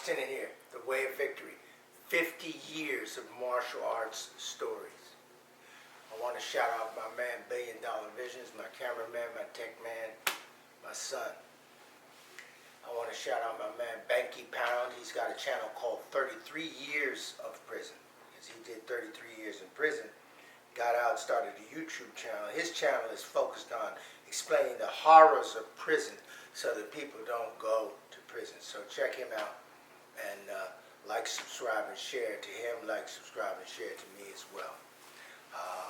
Washington in here, The Way of Victory. 50 years of martial arts stories. I want to shout out my man, Billion Dollar Visions, my cameraman, my tech man, my son. I want to shout out my man, Banky Pound. He's got a channel called 33 Years of Prison. Because he did 33 years in prison. Got out, started a YouTube channel. His channel is focused on explaining the horrors of prison so that people don't go to prison. So check him out and like, subscribe, and share to him. Like, subscribe, and share to me as well.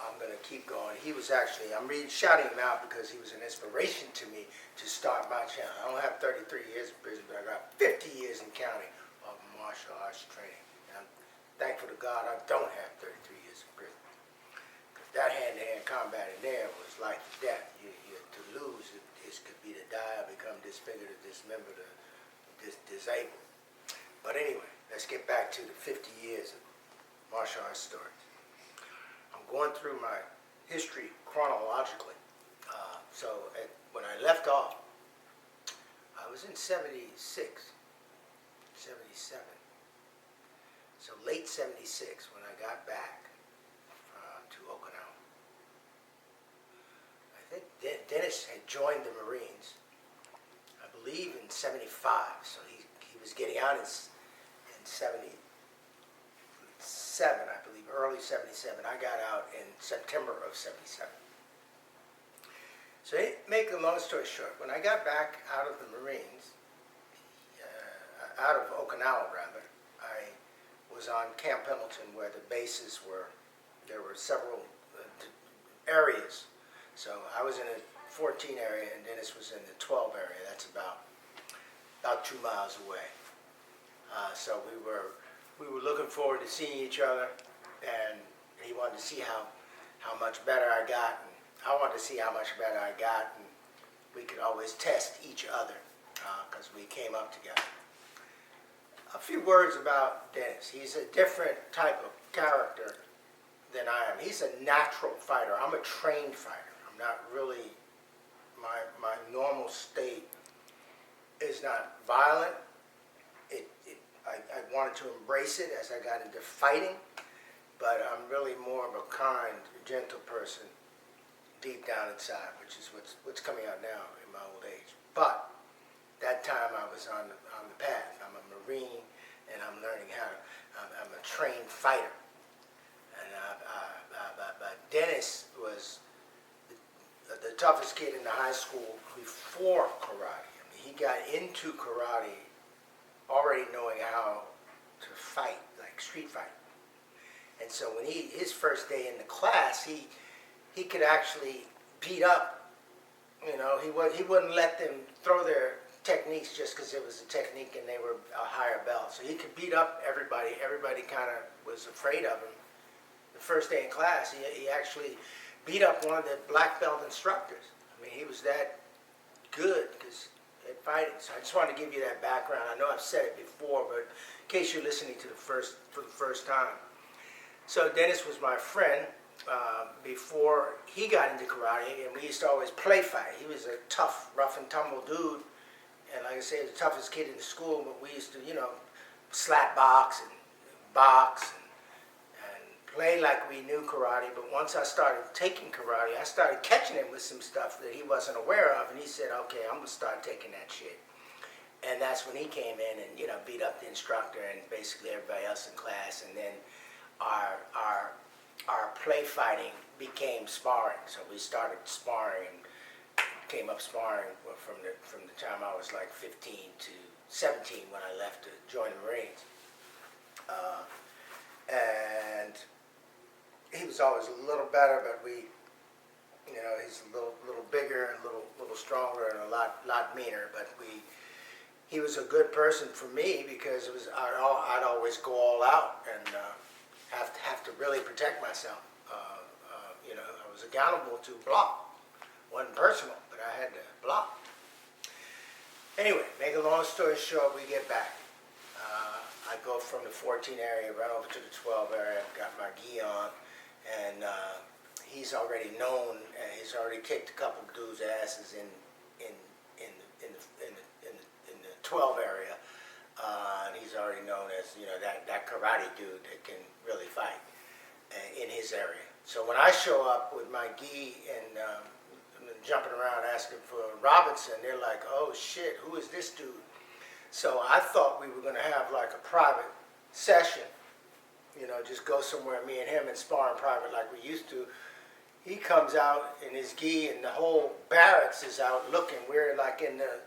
I'm going to keep going. He was actually, I'm shouting him out because he was an inspiration to me to start my channel. I don't have 33 years in prison, but I got 50 years in counting of martial arts training. And I'm thankful to God I don't have 33 years in prison. That hand-to-hand combat in there was life or death. To lose, it could be to die or become disfigured or dismembered or disabled. But anyway, let's get back to the 50 years of martial arts stories. I'm going through my history chronologically. When I left off, I was in 76, 77. So late 76 when I got back to Okinawa. I think Dennis had joined the Marines, I believe in 75, so he was getting out in 77, I believe, early 77. I got out in September of 77. So make a long story short, when I got back out of the Marines, out of Okinawa rather, I was on Camp Pendleton where the bases were. There were several areas. So I was in a 14 area and Dennis was in the 12 area. That's about 2 miles away. So we were looking forward to seeing each other, and he wanted to see how much better I got, and I wanted to see how much better I got, and we could always test each other because we came up together. A few words about Dennis. He's a different type of character than I am. He's a natural fighter. I'm a trained fighter. I'm not really, my normal state is not violent. I wanted to embrace it as I got into fighting, but I'm really more of a kind, gentle person deep down inside, which is what's coming out now in my old age. But that time I was on the path. I'm a Marine, and I'm learning I'm a trained fighter. And but Dennis was the toughest kid in the high school before karate. I mean, he got into karate already knowing how to fight, like street fight. And so when his first day in the class, he could actually beat up. You know, he wouldn't let them throw their techniques just because it was a technique and they were a higher belt. So he could beat up everybody. Everybody kind of was afraid of him. The first day in class, he actually beat up one of the black belt instructors. I mean, he was that good at fighting. So I just wanted to give you that background. I know I've said it before, but in case you're listening to for the first time. So Dennis was my friend before he got into karate, and we used to always play fight. He was a tough, rough and tumble dude, and like I say, he was the toughest kid in the school, but we used to, slap box and play like we knew karate. But once I started taking karate, I started catching him with some stuff that he wasn't aware of, and he said, okay, I'm going to start taking that shit. And that's when he came in and, beat up the instructor and basically everybody else in class, and then our play fighting became sparring. So we started sparring, came up sparring from the time I was like 15 to 17 when I left to join the Marines. And he was always a little better, but he's a little bigger and a little stronger and a lot meaner. But he was a good person for me because I'd always go all out and have to really protect myself. I was accountable to block. Wasn't personal, but I had to block. Anyway, make a long story short, we get back. I go from the 14 area, run over to the 12 area, got my gi on, and he's already known, he's already kicked a couple of dudes' asses in the 12 area, and he's already that karate dude that can really fight in his area. So when I show up with my gi and jumping around asking for Robinson, they're like, oh shit, who is this dude? So I thought we were going to have like a private session, just go somewhere, me and him, and spar in private like we used to. He comes out in his gi, and the whole barracks is out looking. We're like in the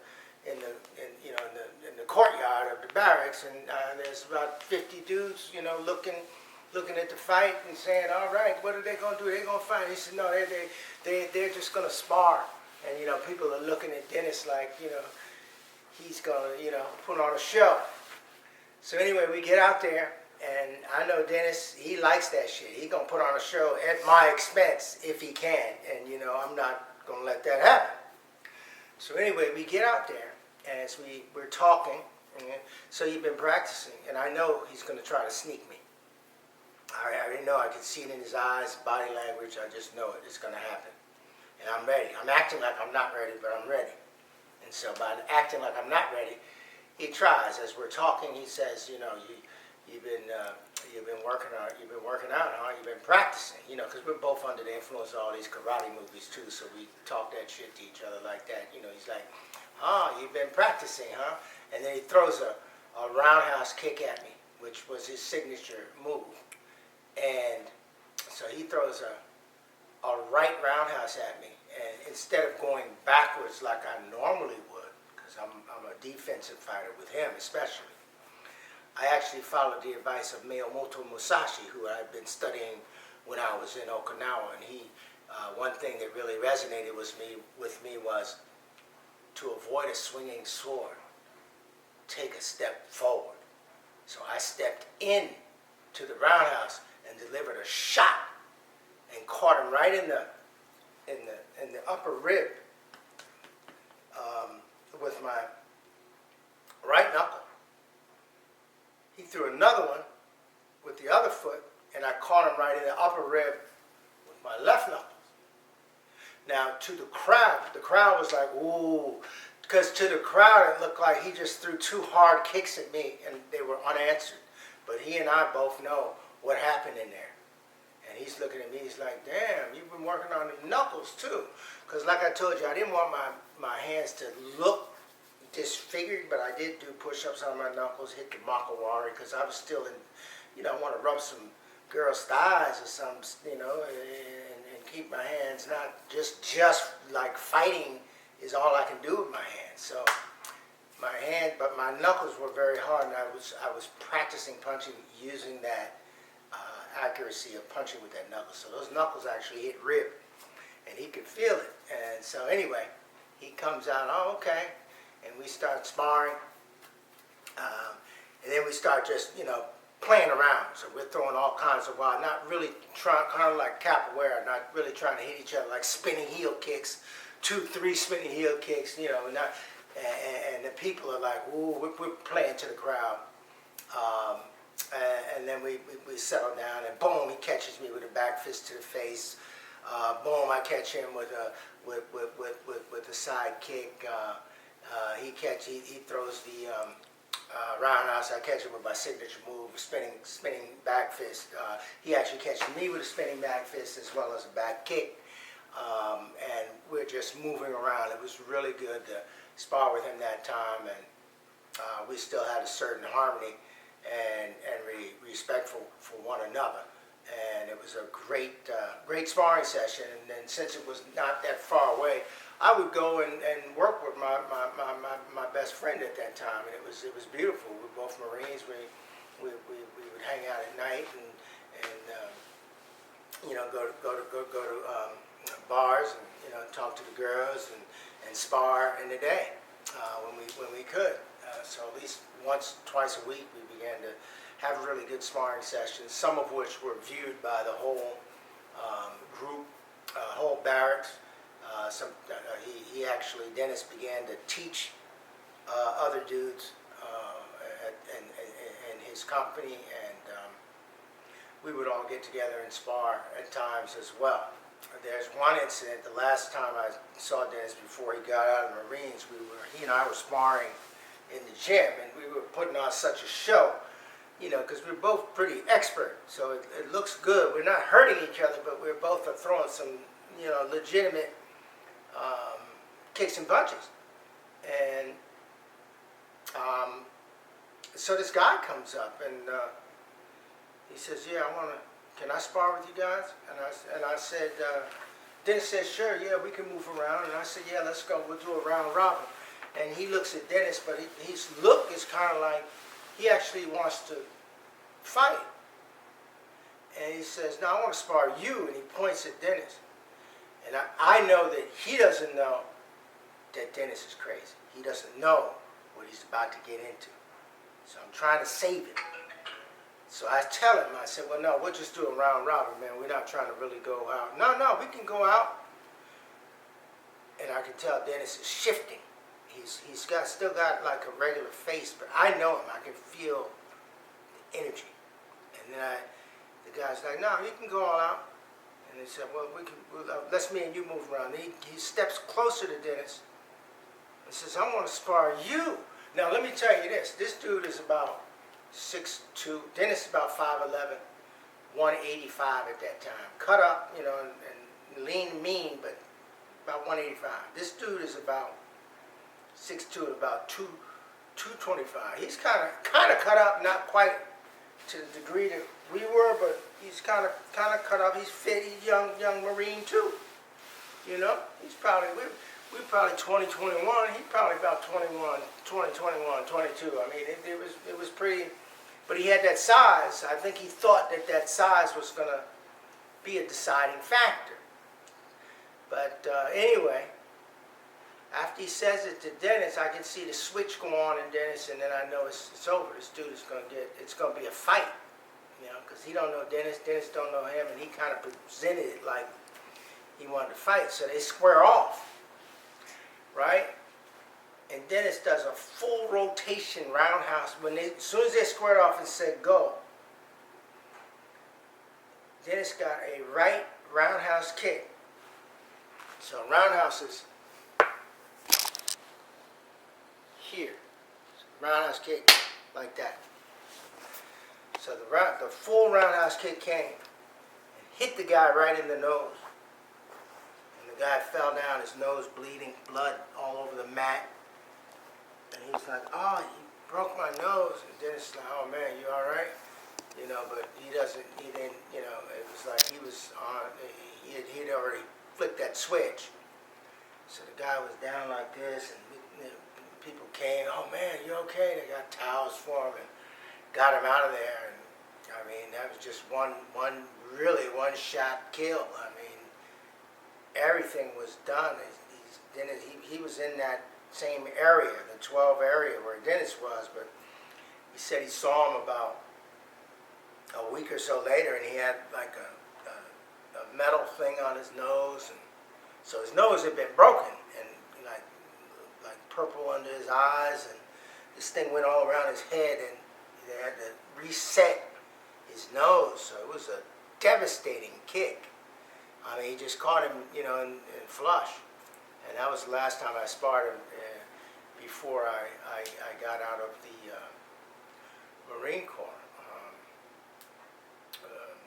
courtyard of the barracks, and there's about 50 dudes, looking at the fight and saying, all right, what are they going to do? They're going to fight. He said, no, they're just going to spar. And, people are looking at Dennis like, he's going to, put on a show. So anyway, we get out there, and I know Dennis, he likes that shit. He's going to put on a show at my expense if he can. And, I'm not going to let that happen. So anyway, we get out there, and as we're talking, so you've been practicing, and I know he's going to try to sneak me. I already know. I can see it in his eyes, body language. I just know it. It's going to happen. And I'm ready. I'm acting like I'm not ready, but I'm ready. And so by acting like I'm not ready, he tries. As we're talking, he says, you've been working out, huh? You've been practicing, because we're both under the influence of all these karate movies too. So we talk that shit to each other like that. He's like, you've been practicing, huh? And then he throws a roundhouse kick at me, which was his signature move. And so he throws a right roundhouse at me, and instead of going backwards like I normally would, because I'm a defensive fighter with him especially, I actually followed the advice of Miyamoto Musashi, who I'd been studying when I was in Okinawa, and he, one thing that really resonated with me was to avoid a swinging sword, take a step forward. So I stepped in to the roundhouse and delivered a shot and caught him right in the upper rib with my right knuckle. He threw another one with the other foot, and I caught him right in the upper rib with my left knuckle. Now, to the crowd was like, ooh, because to the crowd it looked like he just threw two hard kicks at me, and they were unanswered. But he and I both know what happened in there. And he's looking at me, he's like, damn, you've been working on the knuckles too. Because like I told you, I didn't want my hands to look disfigured, but I did do push-ups on my knuckles, hit the makawari, because I was still in, I want to rub some girl's thighs or something, and keep my hands not just like fighting is all I can do with my hands. So but my knuckles were very hard, and I was practicing punching using that accuracy of punching with that knuckle. So those knuckles actually hit rib, and he could feel it. And so anyway, he comes out, oh, okay, and we start sparring, and then we start just, playing around. So we're throwing all kinds of wild, not really trying, kind of like capoeira, not really trying to hit each other, like spinning heel kicks, 2-3 spinning heel kicks, and the people are like, ooh, we're playing to the crowd. And then we settle down, and boom, he catches me with a back fist to the face. Boom, I catch him with a side kick. He throws the roundhouse. I catch him with my signature move, spinning back fist. He actually catches me with a spinning back fist as well as a back kick. And we're just moving around. It was really good to spar with him that time, and we still had a certain harmony and respectful for one another. And it was a great sparring session. And then since it was not that far away, I would go and work with my best friend at that time, and it was beautiful. We were both Marines. We would hang out at night and go to bars and talk to the girls and spar in the day when we could. So at least once, twice a week, we began to have really good sparring sessions, some of which were viewed by the whole group, whole barracks. He actually, Dennis began to teach other dudes in his company, and we would all get together and spar at times as well. There's one incident, the last time I saw Dennis before he got out of the Marines, he and I were sparring in the gym, and we were putting on such a show you know, because we're both pretty expert, so it looks good. We're not hurting each other, but we're both are throwing some, you know, legitimate kicks and punches. And so this guy comes up and he says, "Yeah, can I spar with you guys?" And I said, Dennis said, "Sure, yeah, we can move around." And I said, "Yeah, let's go. We'll do a round robin." And he looks at Dennis, but his look is kind of like he actually wants to fight. And he says, "No, I want to spar you." And he points at Dennis. And I know that he doesn't know that Dennis is crazy. He doesn't know what he's about to get into. So I'm trying to save him. So I tell him, I said, "Well, no, we'll just do a round robin, man. We're not trying to really go out." No, we can go out. And I can tell Dennis is shifting. He's still got like a regular face, but I know him. I can feel the energy. And then the guy's like, "No, you can go all out." And he said, "Well, let's me and you move around." And he steps closer to Dennis and says, "I want to spar you." Now, let me tell you this. This dude is about 6'2". Dennis is about 5'11", 185 at that time. Cut up, you know, and lean and mean, but about 185. This dude is about 6'2", about 225. He's kind of cut up, not quite to the degree that we were, but he's kind of cut up. He's fit. He's young Marine too. You know, he's probably we're probably 20, 21. He's probably about 21, 20, 21, 22. I mean, it was pretty. But he had that size. I think he thought that size was going to be a deciding factor. But anyway, after he says it to Dennis, I can see the switch go on in Dennis, and then I know it's over. This dude is going to it's going to be a fight, you know, because he don't know Dennis don't know him, and he kind of presented it like he wanted to fight. So they square off, right? And Dennis does a full rotation roundhouse. As soon as they squared off and said go, Dennis got a right roundhouse kick. So roundhouse is here. So roundhouse kick like that. So the full roundhouse kick came and hit the guy right in the nose. And the guy fell down, his nose bleeding, blood all over the mat. And he was like, "Oh, you broke my nose." And Dennis was like, "Oh man, you all right?" You know, but he didn't, you know, it was like he was on, he'd already flipped that switch. So the guy was down like this, and people came, "Oh man, you okay?" They got towels for him and got him out of there. And I mean, that was just one shot kill. I mean, everything was done. He was in that same area, the 12 area where Dennis was, but he said he saw him about a week or so later, and he had like a metal thing on his nose, and so his nose had been broken, and like purple under his eyes, and this thing went all around his head, and they had to reset his nose. So it was a devastating kick. I mean, he just caught him, you know, in flush. And that was the last time I sparred him before I got out of the Marine Corps.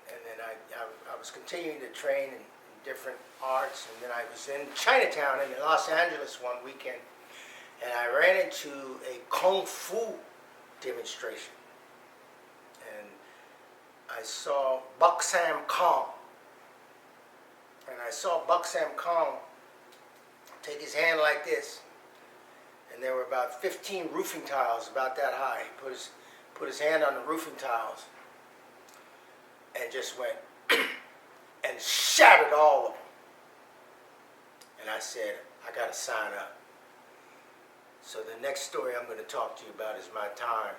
And then I was continuing to train in different arts. And then I was in Chinatown in Los Angeles one weekend. And I ran into a Kung Fu demonstration. And I saw Buck Sam Kong. And I saw Buck Sam Kong take his hand like this, and there were about 15 roofing tiles about that high. He put his hand on the roofing tiles and just went and shattered all of them. And I said, "I got to sign up." So the next story I'm going to talk to you about is my time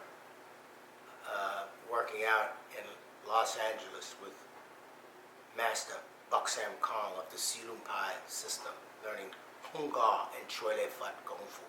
working out in Los Angeles with Master Buck Sam Kong of the Silum Pai system, learning Hung Gar and Choi Le Fat Kung Fu.